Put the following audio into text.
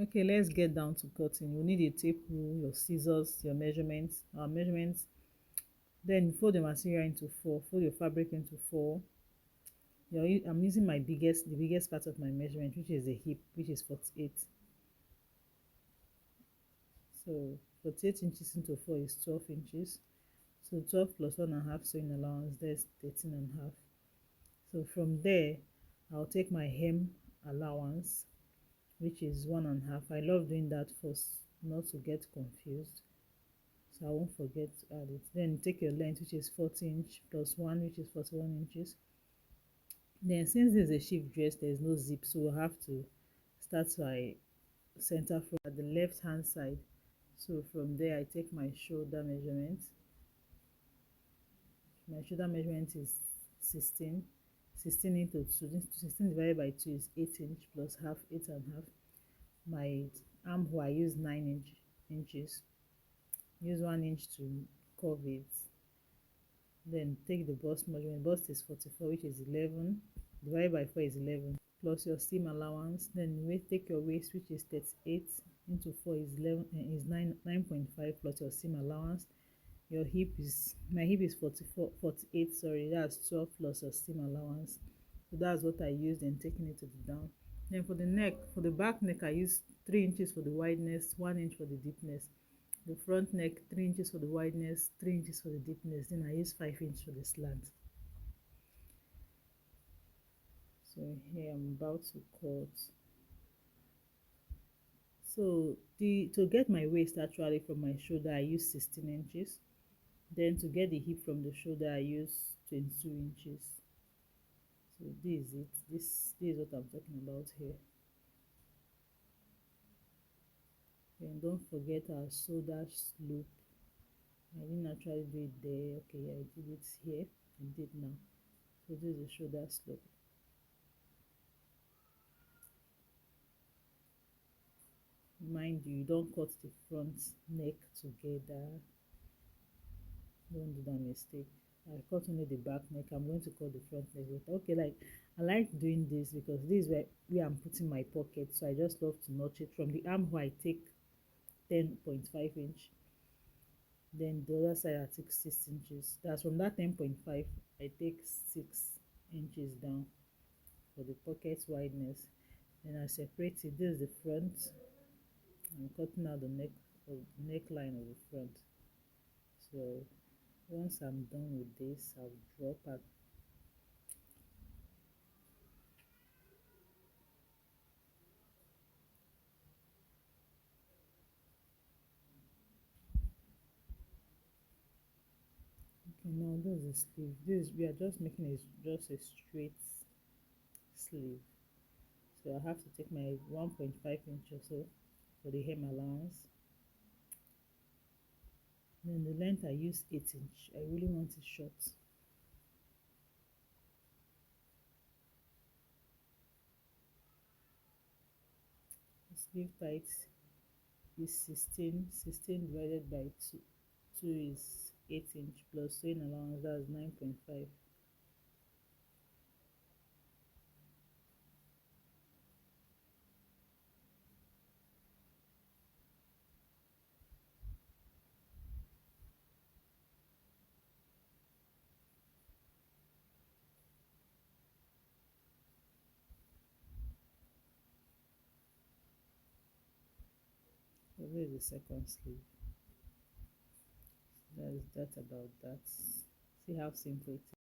Okay, let's get down to cutting. You need a tape rule, your scissors, your measurements, our measurements. Then fold the material into four, fold your fabric into four. I'm using the biggest part of my measurement, which is the hip, which is 48. So 48 inches into 4 is 12 inches. So 12 plus 1.5 sewing allowance, there's 13.5. So from there, I'll take my hem allowance, which is 1.5. I love doing that first, not to get confused. So I won't forget to add it. Then take your length, which is 40 inch plus 1, which is 41 inches. Then since this is a shift dress, there's no zip, so we'll have to start by center from at the left hand side. So from there I take my shoulder measurement. My shoulder measurement is 16. 16 into 2, 16 divided by 2 is 8 inch plus half, 8.5. My armhole, I use 9 inches. Use 1 inch to curve it. Then take the bust measurement. Bust is 44, which is 11. Divided by 4 is 11. Plus your seam allowance. Then take your waist, which is 38 into 4 is 11, is 9.5 plus your seam allowance. Your hip is, my hip is 48, sorry, that's 12 plus your seam allowance. So that's what I used in taking it to the down. Then for the neck, for the back neck, I use 3 inches for the wideness, 1 inch for the deepness. The front neck, 3 inches for the wideness, 3 inches for the deepness. Then I use 5 inches for the slant. So here I'm about to cut. So to get my waist actually from my shoulder, I use 16 inches. Then to get the hip from the shoulder, I use 22 inches. So this is it. This is what I'm talking about here. Then don't forget our shoulder slope. I didn't actually do it there. Okay, I did it here. I did now. So this is the shoulder slope. Mind you, don't cut the front neck together. Don't do that mistake. I cut only the back neck. I'm going to cut the front neck later. Okay, like I like doing this because this is where I'm putting my pocket. So I just love to notch it from the armhole. I take 10.5 inch. Then the other side I take 6 inches. That's from that 10.5 I take 6 inches down for the pocket wideness. Then I separate it. This is the front. I'm cutting out the neckline of the front. So once I'm done with this, I'll drop at okay. Now this is the sleeve. This we are just making it just a straight sleeve. So I have to take my 1.5 inch or so for the hem allowance. Then the length I use 8 inch. I really want it short. The sleeve tight is 16. 16 divided by 2. 2 is 8 inch plus sewing allowance, that's 9.5. So this is the second sleeve. That is that about that. See how simple it is.